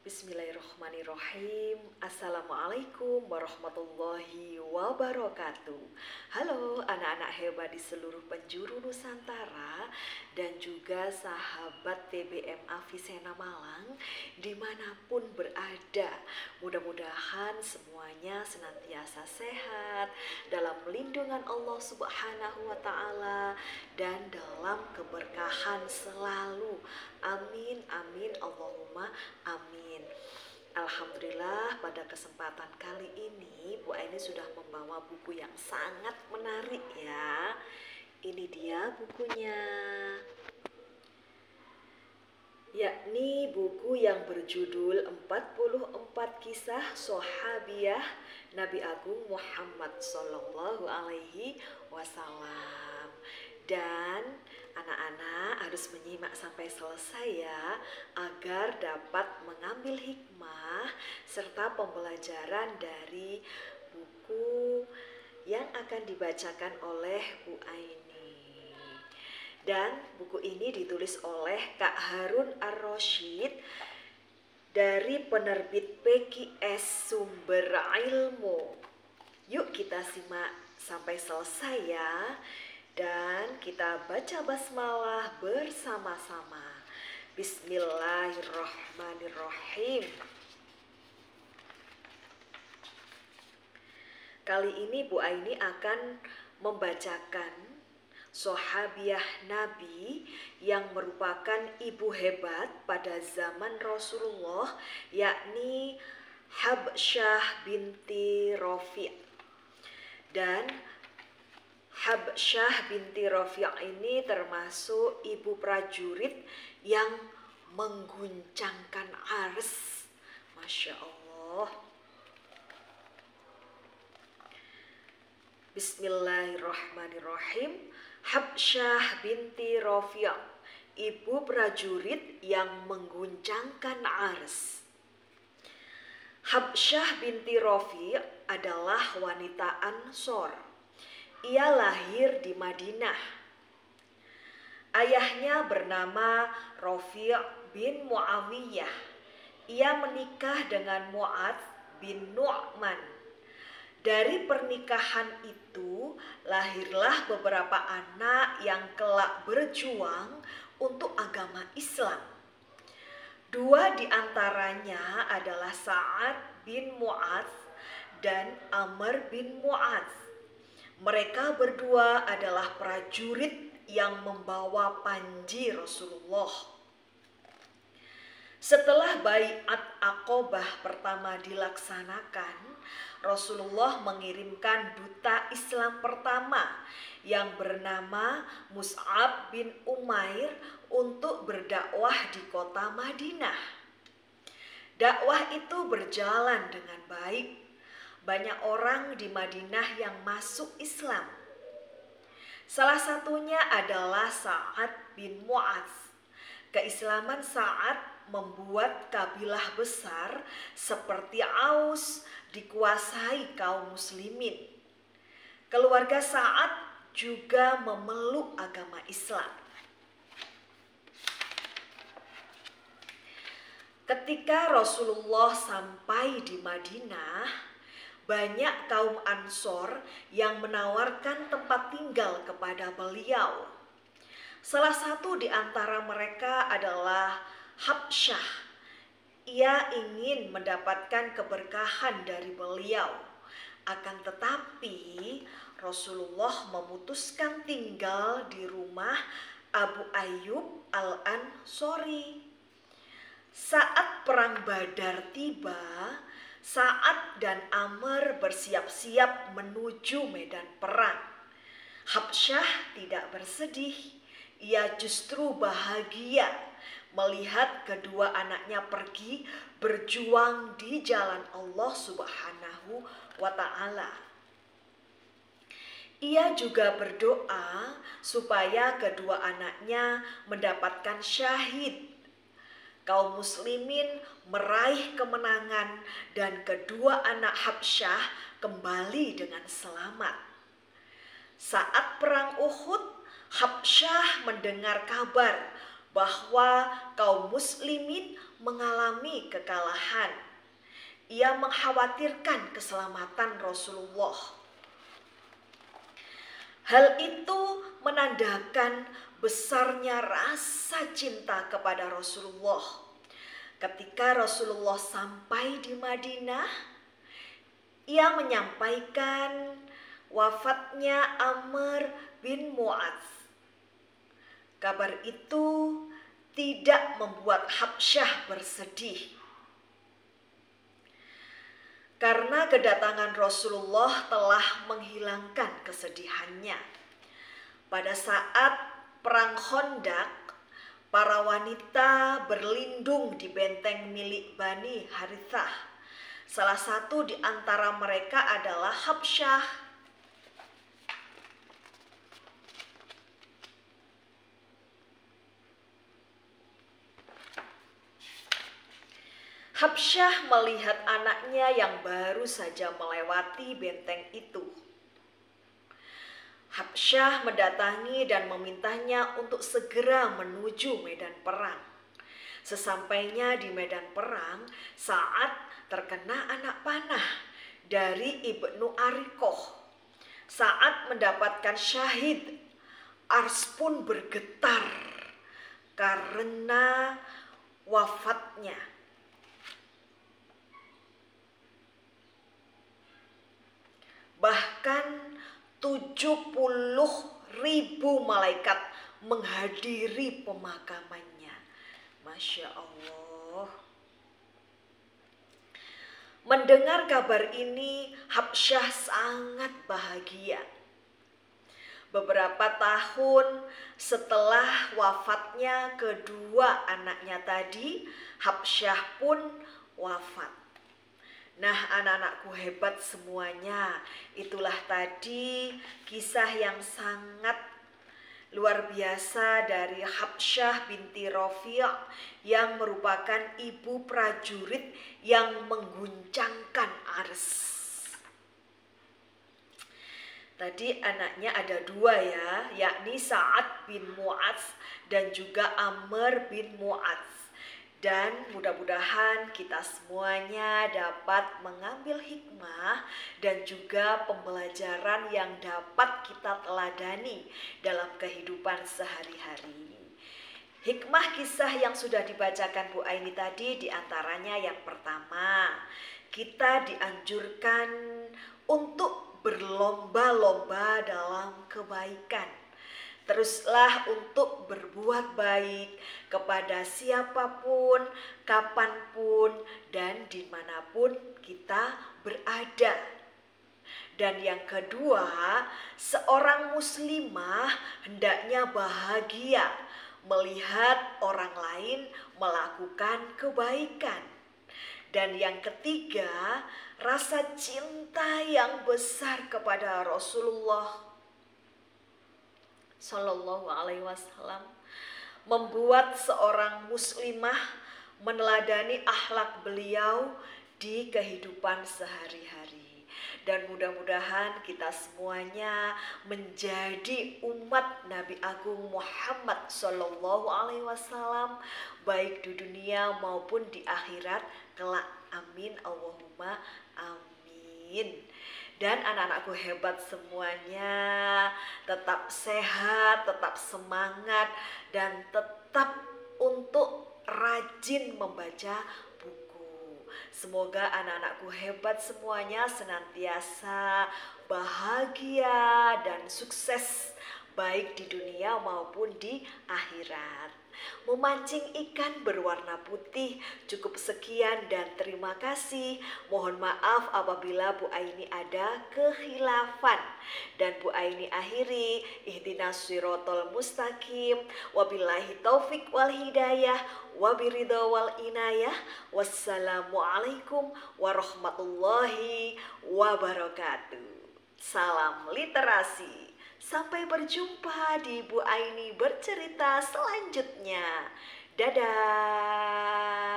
Bismillahirrahmanirrahim. Assalamualaikum warahmatullahi wabarakatuh. Halo anak-anak hebat di seluruh penjuru Nusantara dan juga sahabat TBM Avicenna Malang dimanapun berada. Mudah-mudahan semuanya senantiasa sehat dalam lindungan Allah Subhanahu wa Ta'ala dan dalam keberkahan selalu. Amin, amin, Allahumma amin. Alhamdulillah, pada kesempatan kali ini Bu Aini sudah membawa buku yang sangat menarik ya. Ini dia bukunya, yakni buku yang berjudul 44 Kisah Sahabiah Nabi Agung Muhammad Sallallahu Alaihi Wasallam. Dan anak-anak harus menyimak sampai selesai ya, agar dapat mengambil hikmah serta pembelajaran dari buku yang akan dibacakan oleh Bu Aini. Dan buku ini ditulis oleh Kak Harun Ar-Rasyid dari penerbit PQS Sumber Ilmu. Yuk kita simak sampai selesai ya. Dan kita baca basmalah bersama-sama. Bismillahirrahmanirrahim. Kali ini Bu Aini akan membacakan sahabiah Nabi yang merupakan ibu hebat pada zaman Rasulullah, yakni Habsyah binti Rafi'. Dan Habsyah binti Rafi' ini termasuk ibu prajurit yang mengguncangkan ars. Masya Allah. Bismillahirrahmanirrahim. Habsyah binti Rafi', ibu prajurit yang mengguncangkan ars. Habsyah binti Rafi' adalah wanita Ansor. Ia lahir di Madinah. Ayahnya bernama Rafi' bin Muawiyah. Ia menikah dengan Mu'adz bin Nu'man. Dari pernikahan itu lahirlah beberapa anak yang kelak berjuang untuk agama Islam. Dua di antaranya adalah Sa'ad bin Mu'adz dan Amr bin Mu'adz. Mereka berdua adalah prajurit yang membawa panji Rasulullah. Setelah Baiat Aqobah pertama dilaksanakan, Rasulullah mengirimkan duta Islam pertama yang bernama Mus'ab bin Umair untuk berdakwah di kota Madinah. Dakwah itu berjalan dengan baik. Banyak orang di Madinah yang masuk Islam. Salah satunya adalah Sa'ad bin Mu'adz. Keislaman Sa'ad membuat kabilah besar seperti Aus dikuasai kaum muslimin. Keluarga Sa'ad juga memeluk agama Islam. Ketika Rasulullah sampai di Madinah, banyak kaum Ansor yang menawarkan tempat tinggal kepada beliau. Salah satu di antara mereka adalah Habsyah. Ia ingin mendapatkan keberkahan dari beliau. Akan tetapi Rasulullah memutuskan tinggal di rumah Abu Ayyub Al-Ansori. Saat perang Badar tiba, Sa'ad dan Amr bersiap-siap menuju medan perang. Habsyah tidak bersedih. Ia justru bahagia melihat kedua anaknya pergi berjuang di jalan Allah Subhanahu wa Ta'ala. Ia juga berdoa supaya kedua anaknya mendapatkan syahid. Kaum muslimin meraih kemenangan dan kedua anak Habsyah kembali dengan selamat. Saat perang Uhud, Habsyah mendengar kabar bahwa kaum muslimin mengalami kekalahan. Ia mengkhawatirkan keselamatan Rasulullah. Hal itu menandakan besarnya rasa cinta kepada Rasulullah. Ketika Rasulullah sampai di Madinah, ia menyampaikan wafatnya Amr bin Mu'adz. Kabar itu tidak membuat Habsyah bersedih. Karena kedatangan Rasulullah telah menghilangkan kesedihannya. Pada saat perang Khandaq, para wanita berlindung di benteng milik Bani Harithah. Salah satu di antara mereka adalah Habsyah. Habsyah melihat anaknya yang baru saja melewati benteng itu. Habsyah mendatangi dan memintanya untuk segera menuju medan perang. Sesampainya di medan perang, Sa'ad terkena anak panah dari Ibnu Ariqah. Sa'ad mendapatkan syahid. Ars pun bergetar karena wafatnya. Bahkan 70.000 malaikat menghadiri pemakamannya. Masya Allah. Mendengar kabar ini, Habsyah sangat bahagia. Beberapa tahun setelah wafatnya kedua anaknya tadi, Habsyah pun wafat. Nah, anak-anakku hebat semuanya, itulah tadi kisah yang sangat luar biasa dari Habsyah binti Rafi' yang merupakan ibu prajurit yang mengguncangkan ars. Tadi anaknya ada dua ya, yakni Sa'ad bin Mu'adz dan juga Amr bin Mu'adz. Dan mudah-mudahan kita semuanya dapat mengambil hikmah dan juga pembelajaran yang dapat kita teladani dalam kehidupan sehari-hari. Hikmah kisah yang sudah dibacakan Bu Aini tadi diantaranya yang pertama, kita dianjurkan untuk berlomba-lomba dalam kebaikan. Teruslah untuk berbuat baik kepada siapapun, kapanpun, dan dimanapun kita berada. Dan yang kedua, seorang muslimah hendaknya bahagia melihat orang lain melakukan kebaikan. Dan yang ketiga, rasa cinta yang besar kepada Rasulullah Sallallahu Alaihi Wasallam membuat seorang muslimah meneladani akhlak beliau di kehidupan sehari-hari. Dan mudah-mudahan kita semuanya menjadi umat Nabi Agung Muhammad Sallallahu Alaihi Wasallam, baik di dunia maupun di akhirat kelak. Amin Allahumma amin. Dan anak-anakku hebat semuanya, tetap sehat, tetap semangat, dan tetap untuk rajin membaca buku. Semoga anak-anakku hebat semuanya senantiasa bahagia dan sukses, baik di dunia maupun di akhirat. Memancing ikan berwarna putih. Cukup sekian dan terima kasih. Mohon maaf apabila Bu Aini ada kekhilafan. Dan Bu Aini akhiri, ihdinas sirotol mustaqim, wabillahi taufik wal hidayah, wabiridho wal inayah. Wassalamualaikum warahmatullahi wabarakatuh. Salam literasi. Sampai berjumpa di Bu Aini bercerita selanjutnya. Dadah.